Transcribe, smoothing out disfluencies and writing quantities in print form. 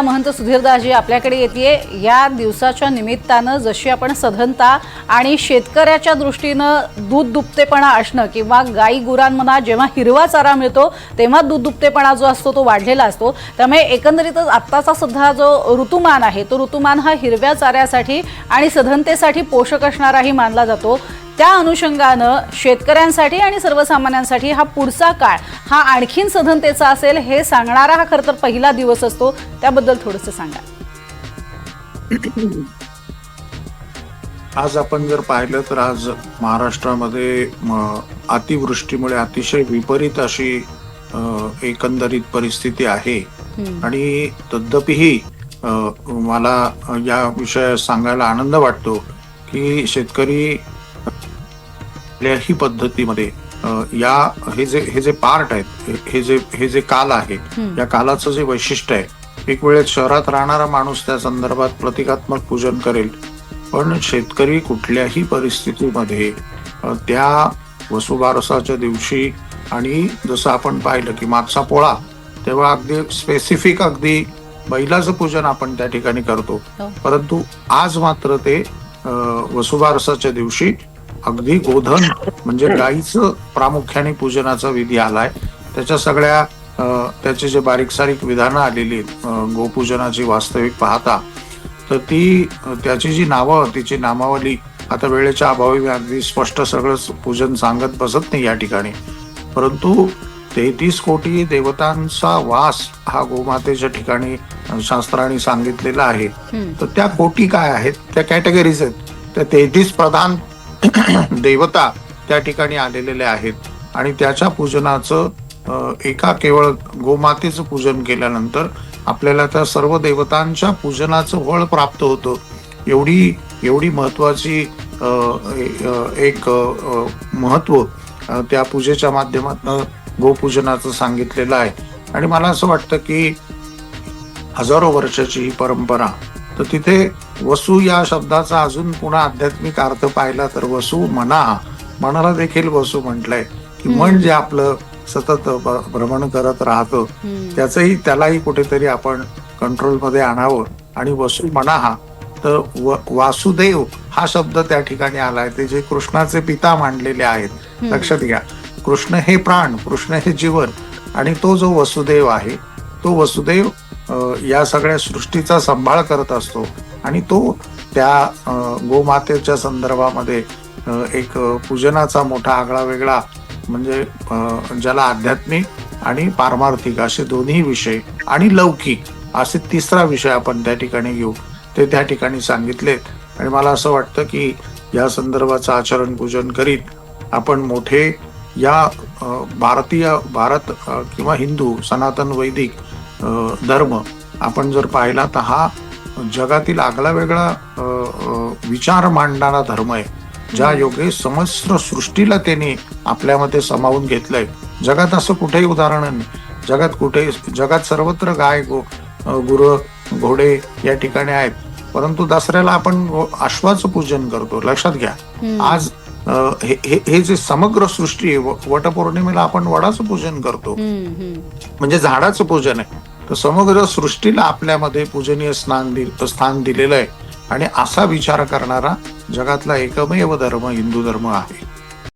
महंत सुधीरदासजी आपल्याकडे येते या दिवसाच्या निमित्तानं जशी आपण सधनता आणि शेतकऱ्याच्या दृष्टीनं दूध दुभतेपणा असणं किंवा गाई गुरांना जेव्हा हिरवा चारा मिळतो तेव्हा दूध दुभतेपणा जो असतो तो वाढलेला असतो। त्यामुळे एकंदरीतच आत्ताचा सुद्धा जो ऋतुमान आहे तो ऋतुमान हा हिरव्या चाऱ्यासाठी आणि सधनतेसाठी पोषक असणाराही मानला जातो। त्या अनुषंगानं शेतकऱ्यांसाठी आणि सर्वसामान्यांसाठी हा पुढचा काळ हा आणखीन सधनतेचा असेल हे सांगणारा हा खरं तर पहिला दिवस असतो। त्याबद्दल थोडंसं सांगा। आज आपण जर पाहिलं तर आज महाराष्ट्रामध्ये अतिवृष्टीमुळे अतिशय विपरीत अशी एकंदरीत परिस्थिती आहे आणि तद्यपि मला या विषयात सांगायला आनंद वाटतो की शेतकरी कुठल्याही पद्धतीमध्ये हे जे पार्ट आहेत हे जे काल आहे या कालाचं जे वैशिष्ट्य आहे एक वेळेस शहरात राहणारा माणूस त्या संदर्भात प्रतिकात्मक पूजन करेल, पण शेतकरी कुठल्याही परिस्थितीमध्ये त्या वसुबारसाच्या दिवशी आणि जसं आपण पाहिलं की मागचा पोळा तेव्हा अगदी स्पेसिफिक अगदी बैलाचं पूजन आपण त्या ठिकाणी करतो, परंतु आज मात्र ते वसुबारसाच्या दिवशी अगदी गोधन म्हणजे गाईचं प्रामुख्याने पूजनाचा विधी आलाय। त्याच्या सगळ्या त्याचे जे बारीक सारीक विधानं आलेली गोपूजनाची वास्तविक पाहता तर त्याची जी नावं तिची नामावली आता वेळेच्या अभावी मी अगदी स्पष्ट सगळं पूजन सांगत बसत नाही या ठिकाणी, परंतु 33 कोटी देवतांचा वास हा गोमातेच्या ठिकाणी शास्त्राने सांगितलेला आहे। तर त्या कोटी काय आहेत, त्या कॅटेगरीज आहेत, त्या 33 प्रधान देवता त्या ठिकाणी आलेले आहेत आणि त्याच्या पूजनाचं एका केवळ गोमातेचं पूजन केल्यानंतर आपल्याला त्या सर्व देवतांच्या पूजनाचं फळ प्राप्त होतं। एवढी महत्वाची एक महत्व त्या पूजेच्या माध्यमातून गोपूजनाचं सांगितलेलं आहे आणि मला असं वाटतं की हजारो वर्षाची ही परंपरा, तर तिथे वसु या शब्दाचा अजून पुन्हा आध्यात्मिक अर्थ पाहिला तर वसु मनाला देखील वसु म्हटलंय की मन जे आपलं सतत भ्रमण करत राहतं त्यालाही कुठेतरी आपण कंट्रोलमध्ये आणावं आणि वसु मनाहा तर वासुदेव हा शब्द त्या ठिकाणी आलाय, ते जे कृष्णाचे पिता मांडलेले आहेत। लक्षात घ्या, कृष्ण हे प्राण, कृष्ण हे जीवन आणि तो जो वसुदेव आहे तो वसुदेव या सगळ्या सृष्टीचा सांभाळ करत असतो आणि तो त्या गोमातेच्या संदर्भामध्ये एक पूजनाचा मोठा आगळा वेगळा म्हणजे ज्याला आध्यात्मिक आणि पारमार्थिक असे दोन्ही विषय आणि लौकिक असे तिसरा विषय आपण त्या ठिकाणी घेऊ, ते त्या ठिकाणी सांगितलेत आणि मला असं वाटतं की या संदर्भाचं आचरण पूजन करीत आपण मोठे या भारत किंवा हिंदू सनातन वैदिक धर्म आपण जर पाहिला तर हा जगातील आगळा वेगळा विचार मांडणारा धर्म आहे, ज्या योगे समस्त सृष्टीला त्यांनी आपल्यामध्ये सामावून घेतलंय। जगात असं कुठेही उदाहरण नाही, जगात सर्वत्र गाय गुरं घोडे या ठिकाणी आहेत, परंतु दसऱ्याला आपण अश्वाचं पूजन करतो। लक्षात घ्या, आज हे जे समग्र सृष्टी आहे, वटपौर्णिमेला आपण वडाचं पूजन करतो म्हणजे झाडाचं पूजन आहे, तर समग्र सृष्टीला आपल्यामध्ये पूजनीय स्थान दिलेलं आहे आणि असा विचार करणारा जगातला एकमेव धर्म हिंदू धर्म आहे।